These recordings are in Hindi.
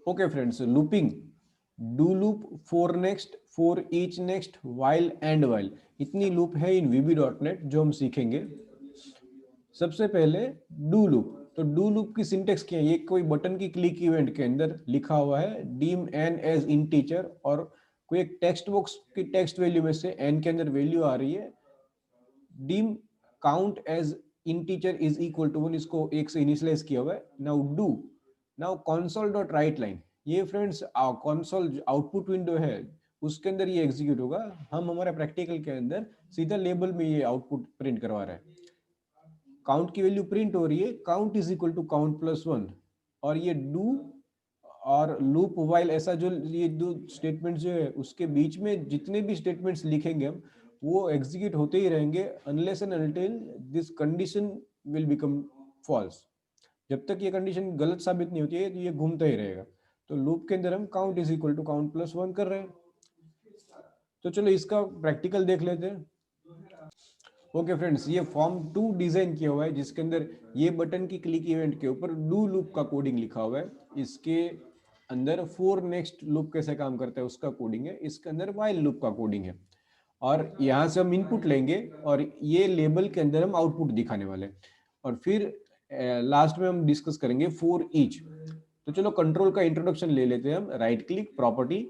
Okay friends, looping, do loop, for next, for each next, while end while, इतनी लूप है इन VB.NET जो हम सीखेंगे। सबसे पहले डू लूप। तो डू लूप की सिंटेक्स क्या है? ये कोई बटन की क्लिक इवेंट के अंदर लिखा हुआ है डीम एन एज इंटीजर, और कोई एक टेक्स्ट बॉक्स की टेक्स्ट वैल्यू में से एन के अंदर वैल्यू आ रही है, dim count as integer is equal to 1, इसको एक से इनिशियलाइज किया हुआ है। Now do, now console dot write line, ये फ्रेंड्स कंसोल आउटपुट विंडो है, उसके अंदर ये एग्जीक्यूट होगा। हम हमारे प्रैक्टिकल के अंदर सीधा लेबल में ये आउटपुट प्रिंट करवा रहे हैं। काउंट की वैल्यू प्रिंट हो रही है, count is equal to count plus 1, और ये डू और लूप वाइल, ऐसा जो ये दो स्टेटमेंट जो है उसके बीच में जितने भी स्टेटमेंट्स लिखेंगे हम, वो एग्जीक्यूट होते ही रहेंगे unless and until this condition will become false. जब तक ये कंडीशन गलत साबित नहीं होती है तो ये घूमता ही रहेगा। तो लूप के अंदर हम count is equal to count plus 1 कर रहे हैं। तो चलो इसका प्रैक्टिकल देख लेते हैं। ओके फ्रेंड्स, ये फॉर्म 2 डिजाइन किया हुआ है जिसके अंदर ये बटन की क्लिक इवेंट के ऊपर डू लूप का कोडिंग लिखा हुआ है। इसके अंदर फॉर नेक्स्ट लूप कैसे काम करता है उसका कोडिंग है, इसके अंदर वाइल लूप का कोडिंग है, और यहाँ से हम इनपुट लेंगे और ये लेबल के अंदर हम आउटपुट दिखाने वाले हैं, और फिर लास्ट में हम डिस्कस करेंगे फॉर ईच। तो चलो कंट्रोल का इंट्रोडक्शन ले लेते हैं हम। Right click, property.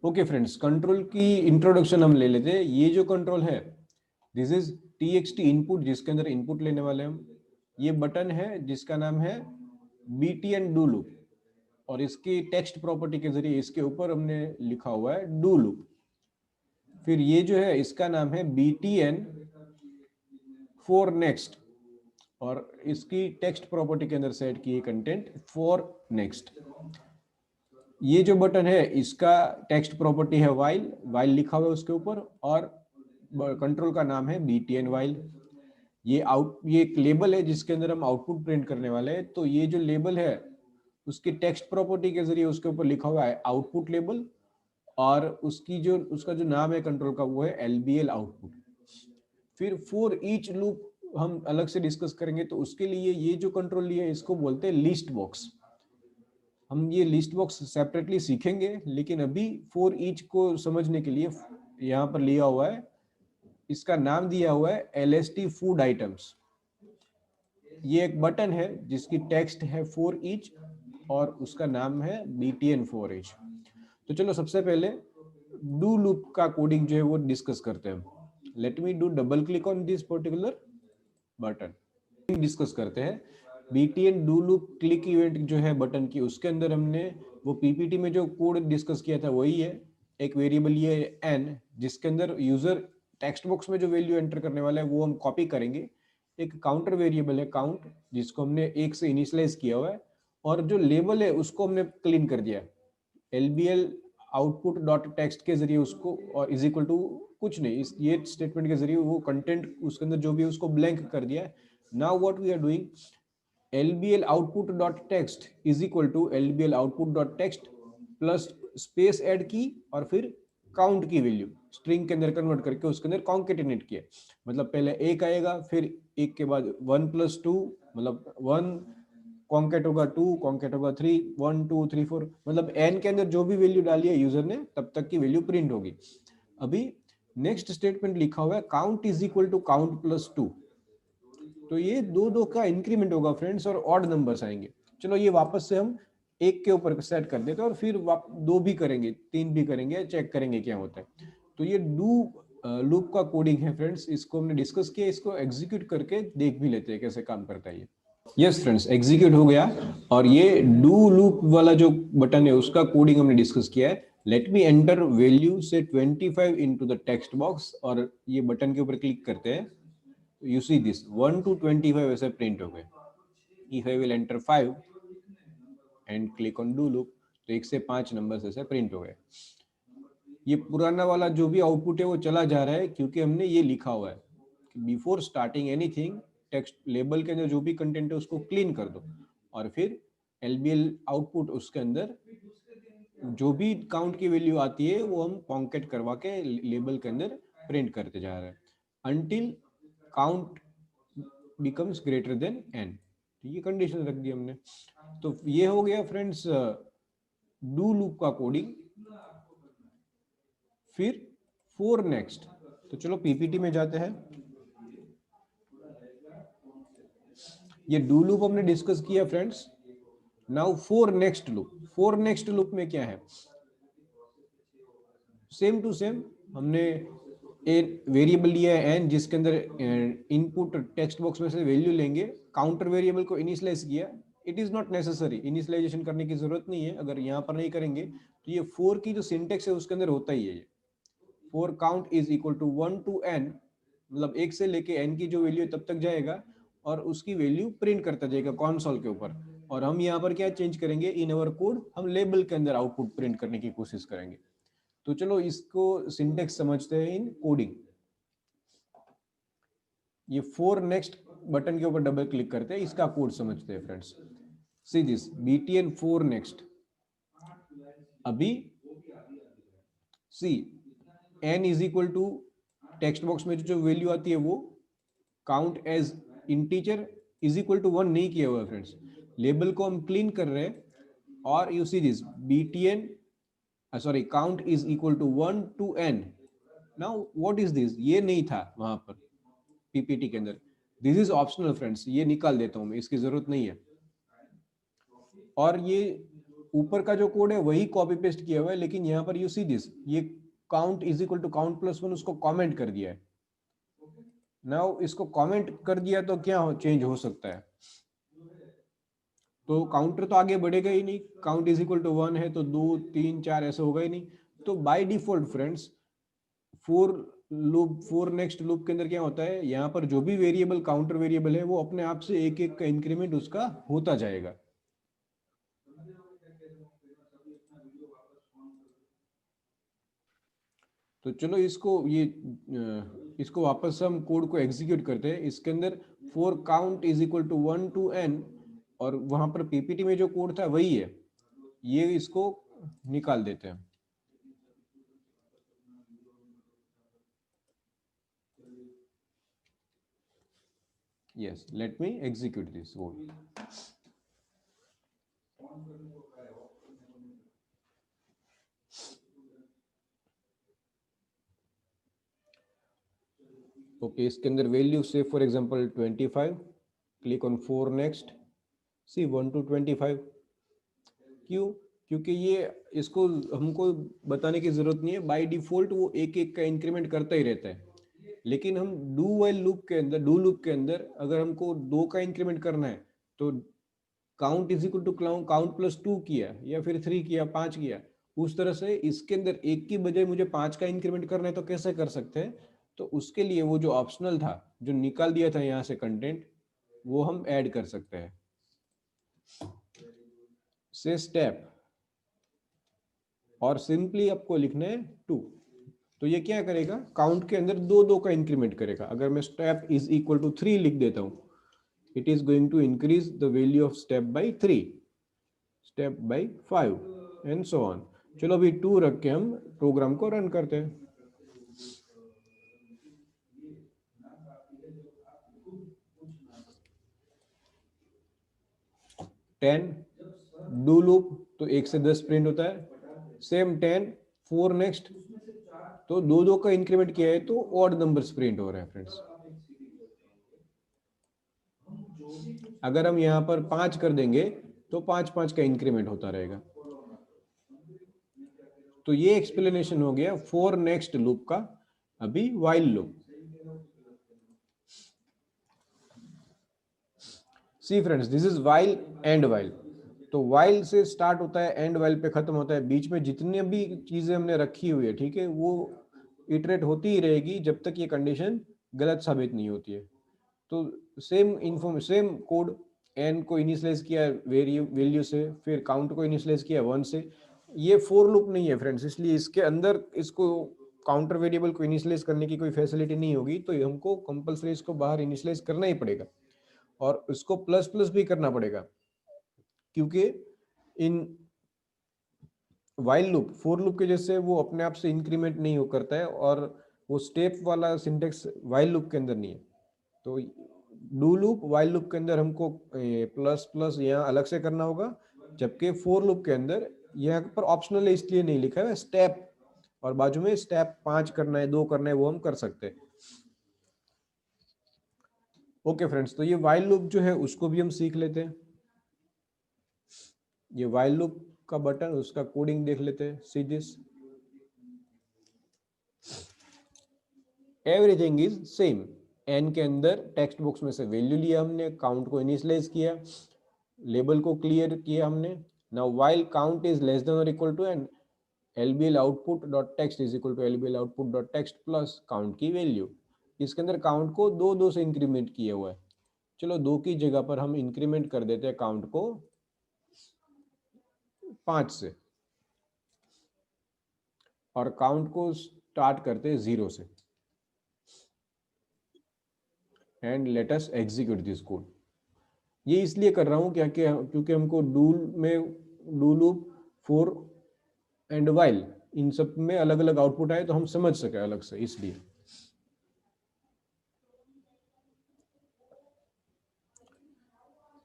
Okay friends, control की इंट्रोडक्शन हम ले लेते हैं। ये जो कंट्रोल है, दिस इज txt इनपुट, जिसके अंदर इनपुट लेने वाले हम। ये बटन है जिसका नाम है btn do loop, और इसकी टेक्स्ट प्रॉपर्टी के जरिए इसके ऊपर हमने लिखा हुआ है डू लूप। फिर ये जो है इसका नाम है btn फॉर नेक्स्ट, और इसकी टेक्स्ट प्रॉपर्टी के अंदर सेट की कंटेंट फॉर नेक्स्ट। ये जो बटन है इसका टेक्स्ट प्रॉपर्टी है वाइल, वाइल लिखा हुआ है उसके ऊपर, और कंट्रोल का नाम है btn वाइल। ये एक लेबल है जिसके अंदर हम आउटपुट प्रिंट करने वाले हैं। तो ये जो लेबल है उसकी टेक्स्ट प्रॉपर्टी के जरिए उसके ऊपर लिखा हुआ है आउटपुट लेबल, और उसका जो नाम है कंट्रोल का वो है LBL आउटपुट। फिर फॉर ईच लूप हम अलग से डिस्कस करेंगे, तो उसके लिए ये जो कंट्रोल लिया है इसको बोलते हैं लिस्ट बॉक्स। हम ये लिस्ट बॉक्स सेपरेटली सीखेंगे, लेकिन अभी फॉर ईच को समझने के लिए यहाँ पर लिया हुआ है, इसका नाम दिया हुआ है LST फूड आइटम्स। ये एक बटन है जिसकी टेक्स्ट है फॉर ईच, और उसका नाम है btn फॉर ईच। तो चलो सबसे पहले डू लूप का कोडिंग जो है वो डिस्कस करते हैं। Late me do double click on this particular button, discuss करते हैं। btn do loop click event जो है बटन की, उसके अंदर हमने वो पीपीटी में जो कोड डिस्कस किया था वही है। एक वेरिएबल ये n, जिसके अंदर यूजर टेक्स्ट बॉक्स में जो वैल्यू एंटर करने वाला है वो हम कॉपी करेंगे। एक काउंटर वेरिएबल है काउंट, जिसको हमने एक से इनिशियलाइज किया हुआ है, और जो लेबल है उसको हमने क्लीन कर दिया LBL आउटपुट डॉट टेक्स्ट के जरिए उसको, और इज इक्वल टू कुछ नहीं, इस ये स्टेटमेंट के जरिए वो कंटेंट उसके अंदर जो भी है उसको ब्लैंक कर दिया है। Now what we are doing, LBL output dot text is equal to LBL output dot text plus space add की, और फिर काउंट की वैल्यू स्ट्रिंग के अंदर कन्वर्ट करके उसके अंदर कॉन्केटिनेट किया। मतलब पहले एक आएगा, फिर एक के बाद 1 + 2, मतलब 1 कॉन्केट होगा, 2 कॉन्केट होगा, 3 1 2 3 4, मतलब n के अंदर जो भी वैल्यू डाली है यूजर ने तब तक की वैल्यू प्रिंट होगी। अभी नेक्स्ट स्टेटमेंट लिखा हुआ है count is equal to count plus 2। तो ये दो दो का इंक्रीमेंट होगा फ्रेंड्स, और ऑड नंबर्स आएंगे। चलो ये वापस से हम एक के ऊपर सेट कर देते हैं, और फिर दो भी करेंगे, तीन भी करेंगे, चेक करेंगे क्या होता है। तो ये डू लूप का कोडिंग है फ्रेंड्स, इसको हमने डिस्कस किया, इसको एग्जीक्यूट करके देख भी लेते हैं कैसे काम करता है ये। यस फ्रेंड्स, एग्जीक्यूट हो गया, और ये डू लूप वाला जो बटन है उसका कोडिंग हमने डिस्कस किया है। लेट मी एंटर वैल्यू से 25 इनटू द टेक्स्ट बॉक्स, और ये बटन के ऊपर क्लिक करते हैं, you see this 1 to 25 ऐसे प्रिंट हो गए। if I will enter 5 and click on do loop, तो 1 से 5 नंबर ऐसे प्रिंट हो गए। ये पुराना वाला जो भी आउटपुट है वो चला जा रहा है, क्योंकि हमने ये लिखा हुआ है before starting anything, text label के अंदर जो भी कंटेंट है उसको क्लीन कर दो, और फिर LBL आउटपुट उसके अंदर जो भी काउंट की वैल्यू आती है वो हम कॉन्केट करवा के लेबल के अंदर प्रिंट करते जा रहे हैं until count becomes greater than n। ठीक है, कंडीशन रख दी हमने। तो ये हो गया फ्रेंड्स डू लूप का कोडिंग। फिर फॉर नेक्स्ट, तो चलो पीपीटी में जाते हैं। ये डू लूप हमने डिस्कस किया friends. Now for next loop. For next loop में क्या है, सेम टू सेम हमने एक वेरिएबल लिया है एन, जिसके अंदर इनपुट टेक्स्ट बॉक्स में से वैल्यू लेंगे, काउंटर वेरिएबल को इनिशियलाइज किया। It is not necessary, initialization करने की जरूरत नहीं है। अगर यहाँ पर नहीं करेंगे तो ये फोर की जो सिंटेक्स है उसके अंदर होता ही है ये, for count is equal to 1 to n, मतलब एक से लेके n की जो वैल्यू है तब तक जाएगा और उसकी वैल्यू प्रिंट करता जाएगा कॉन्सोल के ऊपर। और हम यहाँ पर क्या चेंज करेंगे, इन अवर कोड हम लेबल के अंदर आउटपुट प्रिंट करने की कोशिश करेंगे। तो चलो इसको सिंटेक्स समझते हैं इन कोडिंग। ये फॉर नेक्स्ट बटन के ऊपर डबल क्लिक करते हैं, इसका कोड समझते हैं friends. See this btn for next. अभी see n is equal to text box में जो वैल्यू आती है वो count as integer is equal to 1 नहीं किया हुआ है फ्रेंड्स। लेबल को हम क्लीन कर रहे हैं और you see this btn sorry count is equal to 1 to n। Now what is this, ये नहीं था वहां पर पीपीटी के अंदर। दिस इज ऑप्शनल फ्रेंड्स, ये निकाल देता हूं मैं, इसकी जरूरत नहीं है। और ये ऊपर का जो कोड है वही कॉपी पेस्ट किया हुआ है, लेकिन यहाँ पर यू सी दिस, ये count is equal to count plus 1 उसको कमेंट कर दिया है। नाउ इसको कमेंट कर दिया तो क्या चेंज हो सकता है, तो काउंटर तो आगे बढ़ेगा ही नहीं। काउंट इज इक्वल टू 1 है तो 2 3 4 ऐसे होगा ही नहीं। तो by default friends for loop, four next loop के अंदर क्या होता है, यहाँ पर जो भी वेरिएबल काउंटर वेरिएबल है वो अपने आप से एक एक का इंक्रीमेंट उसका होता जाएगा। तो चलो इसको वापस हम कोड को एग्जीक्यूट करते हैं। इसके अंदर for count is equal to 1 to n, और वहां पर पीपीटी में जो कोड था वही है, ये इसको निकाल देते हैं। Yes, let me execute this code. Okay, इसके अंदर वैल्यू से for example 25, click on for next, see 1 to 25। क्यों, क्योंकि ये इसको हमको बताने की जरूरत नहीं है, बाय डिफॉल्ट वो एक एक का इंक्रीमेंट करता ही रहता है। लेकिन हम डू वाइल लूप के अंदर, डू लूप के अंदर अगर हमको 2 का इंक्रीमेंट करना है तो count is equal to count plus 2 किया, या फिर 3 किया, 5 किया, उस तरह से इसके अंदर एक की बजाय मुझे 5 का इंक्रीमेंट करना है तो कैसे कर सकते हैं। तो उसके लिए वो जो ऑप्शनल था, जो निकाल दिया था यहाँ से कंटेंट, वो हम ऐड कर सकते हैं। से स्टेप, और सिंपली आपको लिखना है 2। तो ये क्या करेगा, काउंट के अंदर 2 का इंक्रीमेंट करेगा। अगर मैं स्टेप इज इक्वल टू 3 लिख देता हूं, it is going to increase the value of step by 3, step by 5 and so on. चलो अभी 2 रख के हम प्रोग्राम को रन करते हैं। टेन डू लूप तो 1 से 10 प्रिंट होता है। सेम 10 फोर नेक्स्ट, तो 2 का इंक्रीमेंट किया है तो ऑड नंबर्स प्रिंट हो रहे हैं फ्रेंड्स। अगर हम यहाँ पर 5 कर देंगे तो 5 का इंक्रीमेंट होता रहेगा। तो ये एक्सप्लेनेशन हो गया फॉर नेक्स्ट लूप का। अभी while loop, see friends, this is while end while. तो वाइल से स्टार्ट होता है, एंड वाइल पे खत्म होता है। बीच में जितनी भी चीजें हमने रखी हुई है, ठीक है, वो इटरेट होती ही रहेगी जब तक ये कंडीशन गलत साबित नहीं होती है। तो सेम कोड, एन को इनिशियलाइज किया वैल्यू से, फिर काउंट को इनिशियलाइज किया 1 से। ये फोर लूप नहीं है फ्रेंड्स, इसलिए इसके अंदर इसको काउंटर वेरिएबल को इनिशियलाइज करने की कोई फैसिलिटी नहीं होगी। तो हमको कंपलसरी इसको बाहर इनिशियलाइज करना ही पड़ेगा, और इसको प्लस प्लस भी करना पड़ेगा, क्योंकि in while loop, for loop के जैसे वो अपने आप से इंक्रीमेंट नहीं करता है, और वो स्टेप वाला सिंटेक्स वाइल लूप के अंदर नहीं है। तो डू लूप वाइल लूप के अंदर हमको प्लस प्लस यहाँ अलग से करना होगा, जबकि फोर लूप के अंदर यहाँ पर ऑप्शनल है इसलिए नहीं लिखा है, स्टेप और बाजू में स्टेप 5 करना है 2 करना है वो हम कर सकते हैं। ओके फ्रेंड्स, तो ये वाइल लूप जो है उसको भी हम सीख लेते हैं। ये वाइल लूप का बटन, उसका कोडिंग देख लेते हैं। See this, everything is same. N के अंदर टेक्स्ट बॉक्स में से वैल्यू लिया हमने, काउंट को इनिशियलाइज किया, लेबल को क्लियर किया हमने। Now while count is less than और equal to N, lbl output dot text is equal to lbl output dot text plus count की वैल्यू। इसके अंदर काउंट को दो दो से इंक्रीमेंट किया हुआ है, चलो दो की जगह पर हम इंक्रीमेंट कर देते हैं काउंट को 5 से, और काउंट को स्टार्ट करते हैं 0 से। And let us execute this code. ये इसलिए कर रहा हूं क्या कि क्योंकि हमको do loop for and while in सब में अलग अलग आउटपुट आए तो हम समझ सके अलग से, इसलिए।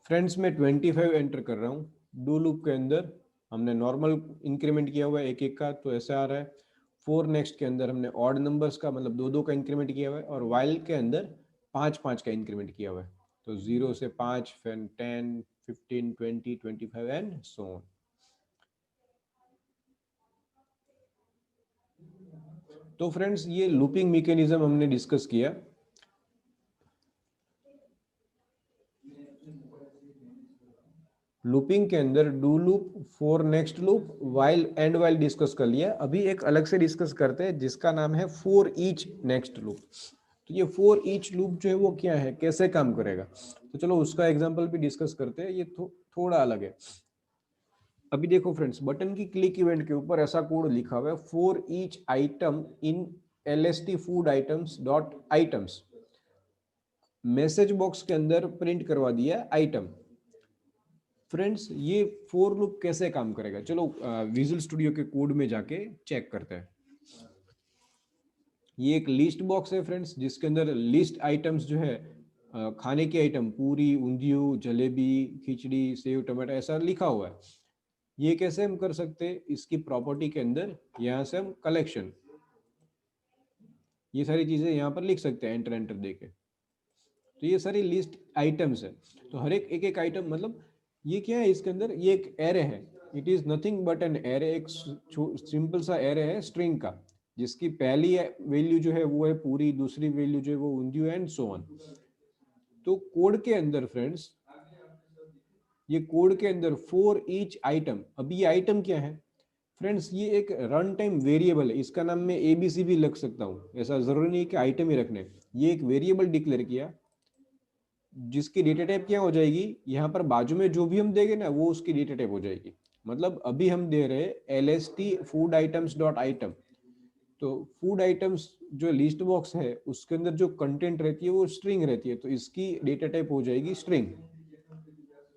फ्रेंड्स मैं 25 एंटर कर रहा हूं। डू लूप के अंदर हमने नॉर्मल इंक्रीमेंट किया हुआ है एक एक का, तो ऐसे आ रहा है। फोर नेक्स्ट के अंदर हमने ऑड नंबर्स का मतलब दो दो का इंक्रीमेंट किया हुआ है, और वाइल के अंदर 5 5 का इंक्रीमेंट किया हुआ है। तो 0 से 5, फिर 10, 15, 20, 25 एंड सो ऑन। तो फ्रेंड्स ये लूपिंग मैकेनिज्म हमने डिस्कस किया। लूपिंग के अंदर do loop, for next loop, while end while discuss कर लिया। अभी एक अलग से डिस्कस करते हैं जिसका नाम है फॉर ईच नेक्स्ट लूप। तो ये फॉर ईच लूप जो है वो क्या है, कैसे काम करेगा, तो चलो उसका एग्जांपल भी डिस्कस करते हैं। ये थोड़ा अलग है। अभी देखो फ्रेंड्स, बटन की क्लिक इवेंट के ऊपर ऐसा कोड लिखा हुआ है, for each item in LST food items dot items. Message box के अंदर प्रिंट करवा दिया आइटम। फ्रेंड्स ये फॉर लूप कैसे काम करेगा, चलो विजुअल स्टूडियो के कोड में जाके चेक करते हैं। ये एक लिस्ट बॉक्स है फ्रेंड्स, जिसके अंदर लिस्ट आइटम्स जो है खाने के आइटम, पूरी, ऊंधियू, जलेबी, खिचड़ी, सेव, टमाटर, ऐसा लिखा हुआ है। ये कैसे हम कर सकते हैं, इसकी प्रॉपर्टी के अंदर यहाँ से हम कलेक्शन, ये सारी चीजें यहाँ पर लिख सकते हैं एंटर एंटर देके। तो ये सारी लिस्ट आइटम्स है। तो हर एक एक आइटम मतलब ये क्या है, इसके अंदर ये एक एरे है। It is nothing but an array, एक सिंपल सा एरे है स्ट्रिंग का, जिसकी पहली वैल्यू जो है वो है पूरी, दूसरी वैल्यू जो है वो ऊंधियू एंड सो ऑन। तो कोड के अंदर फ्रेंड्स, ये कोड के अंदर फॉर ईच आइटम, अभी ये आइटम क्या है फ्रेंड्स, ये एक रन टाइम वेरिएबल है। इसका नाम मैं ABC भी लग सकता हूँ, ऐसा जरूरी नहीं कि आइटम ही रखने। ये एक वेरिएबल डिक्लेयर किया जिसकी डेटा टाइप क्या हो जाएगी, यहाँ पर बाजू में जो भी हम देंगे ना वो उसकी डेटा टाइप हो जाएगी। मतलब अभी हम दे रहे हैं LST food items dot item. तो फूड आइटम्स जो लिस्ट बॉक्स है उसके अंदर जो कंटेंट रहती है वो स्ट्रिंग रहती है, तो इसकी डेटा टाइप हो जाएगी स्ट्रिंग।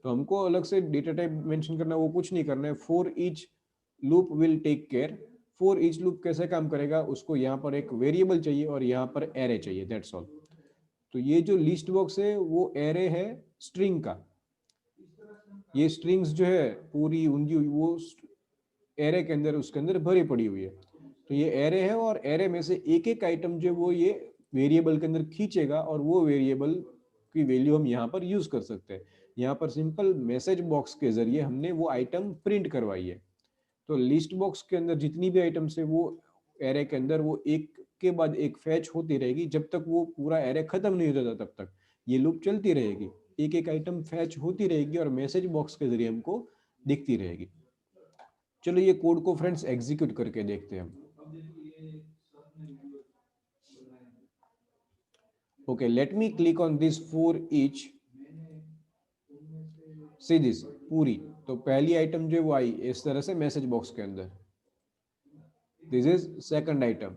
तो हमको अलग से डेटा टाइप मेंशन करना वो कुछ नहीं करना है। For each loop will take care. For each loop कैसे काम करेगा, उसको यहाँ पर एक वेरिएबल चाहिए और यहाँ पर एरे चाहिए, दैट्स ऑल। तो ये जो लिस्ट बॉक्स है वो एरे है स्ट्रिंग का। ये स्ट्रिंग्स जो है पूरी उंदी वो एरे के अंदर, उसके अंदर भरी पड़ी हुई है। तो ये एरे है और एरे में से एक एक आइटम जो वो ये वेरिएबल के अंदर खींचेगा और वो वेरिएबल की वैल्यू हम यहाँ पर यूज कर सकते हैं। यहाँ पर सिंपल मैसेज बॉक्स के जरिए हमने वो आइटम प्रिंट करवाई है। तो लिस्ट बॉक्स के अंदर जितनी भी आइटम्स है वो एरे के अंदर वो एक के बाद एक फैच होती रहेगी, जब तक वो पूरा एरे खत्म नहीं हो जाता तब तक ये लूप चलती रहेगी। एक एक आइटम फैच होती रहेगी और मैसेज बॉक्स के जरिए हमको दिखती रहेगी। चलो ये कोड को फ्रेंड्स एग्जीक्यूट करके देखते हैं हम। Okay, let me click on this for each. See this पूरी, तो पहली आइटम जो वो आई इस तरह से मैसेज बॉक्स के अंदर। This is second item,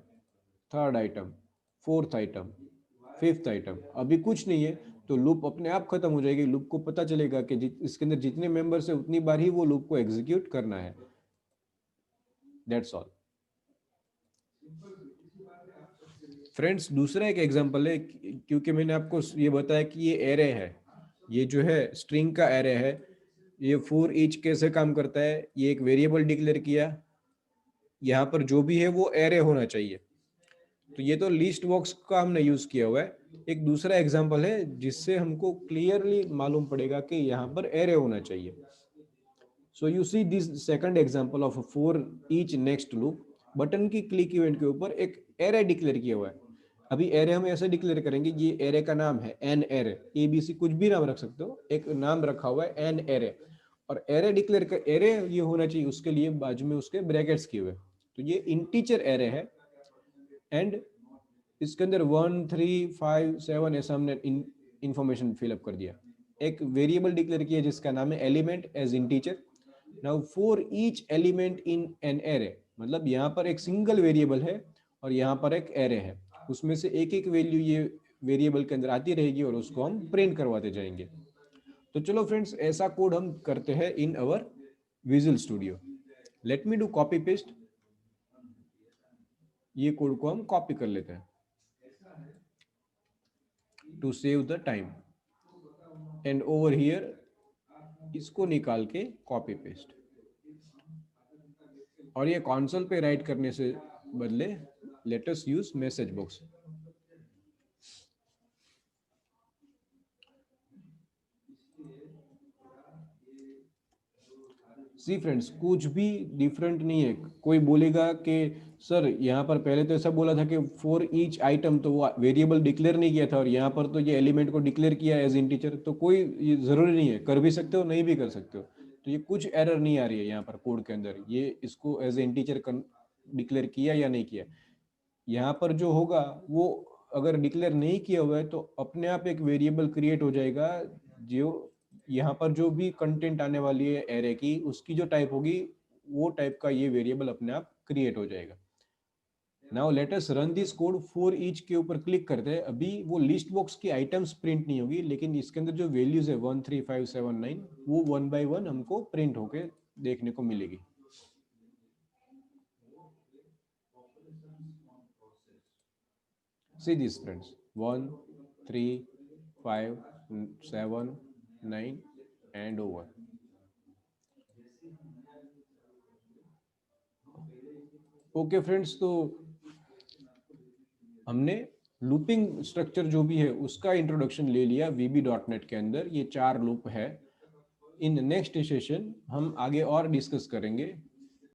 third item, fourth item, fifth item. अभी कुछ नहीं है तो लूप अपने आप खत्म हो जाएगी। लूप को पता चलेगा कि इसके अंदर जितने मेंबर्स है उतनी बार ही वो लूप को एग्जीक्यूट करना है, दैट्स ऑल। फ्रेंड्स दूसरा एक एग्जांपल है, क्योंकि मैंने आपको ये बताया कि ये एरे है, ये जो है स्ट्रिंग का एरे है, ये फॉर ईच कैसे काम करता है, ये एक वेरिएबल डिक्लेयर किया, यहाँ पर जो भी है वो एरे होना चाहिए। तो ये तो लिस्ट बॉक्स का हमने यूज किया हुआ है। एक दूसरा एग्जांपल है जिससे हमको क्लियरली मालूम पड़ेगा कि यहाँ पर एरे होना चाहिए। So you see this second example of for each next loop. Button की क्लिक इवेंट के ऊपर एक एरे डिक्लेयर किया हुआ है। अभी एरे हम ऐसे डिक्लेयर करेंगे, ये एरे का नाम है एन एरे, एबीसी कुछ भी नाम रख सकते हो, एक नाम रखा हुआ है एन एरे, और एरे डिक्लेयर कर एरे ये होना चाहिए, उसके लिए बाजू में उसके ब्रैकेट्स किए हुए। तो ये इंटीजर एरे है, एंड इसके अंदर 1 3 5 7 ऐसा हमने इंफॉर्मेशन फिलअप कर दिया। एक वेरिएबल डिक्लेयर किया जिसका नाम है element as integer. Now for each element in an array, मतलब यहाँ पर एक सिंगल वेरिएबल है और यहाँ पर एक एरे है, उसमें से एक एक वैल्यू ये वेरिएबल के अंदर आती रहेगी और उसको हम प्रिंट करवाते जाएंगे। तो चलो फ्रेंड्स, ऐसा कोड हम करते हैं in our Visual Studio. Let me do copy paste. ये कोड को हम कॉपी कर लेते हैं to save the time, and over here इसको निकाल के कॉपी पेस्ट, और ये कंसोल पे राइट करने से बदले let us use message box. See friends, कुछ भी डिफरेंट नहीं है। कोई बोलेगा कि सर यहाँ पर पहले तो ऐसा बोला था कि फॉर ईच आइटम, तो वो वेरिएबल डिक्लेयर नहीं किया था, और यहाँ पर तो ये एलिमेंट को डिक्लेयर किया एज इंटीजर। तो कोई ये जरूरी नहीं है, कर भी सकते हो नहीं भी कर सकते हो। तो ये कुछ एरर नहीं आ रही है यहाँ पर कोड के अंदर, ये इसको एज इंटीजर डिक्लेयर किया या नहीं किया। यहाँ पर जो होगा वो, अगर डिक्लेयर नहीं किया हुआ है तो अपने आप एक वेरिएबल क्रिएट हो जाएगा, जो यहाँ पर जो भी कंटेंट आने वाली है एरे की, उसकी जो टाइप होगी वो टाइप का ये वेरिएबल अपने आप क्रिएट हो जाएगा। Now let us run this code. For each के ऊपर क्लिक करते हैं। अभी वो लिस्ट बॉक्स की आइटम्स प्रिंट नहीं होगी, लेकिन इसके अंदर जो वैल्यूज है 1 3 5 7 9, वो 1 बाय 1 हमको प्रिंट होके देखने को मिलेगी। See this friends, 1 3 5 7 9 and over. Okay friends, तो हमने लूपिंग स्ट्रक्चर जो भी है उसका इंट्रोडक्शन ले लिया VB.NET के अंदर। ये 4 लूप है। इन नेक्स्ट सेशन हम आगे और डिस्कस करेंगे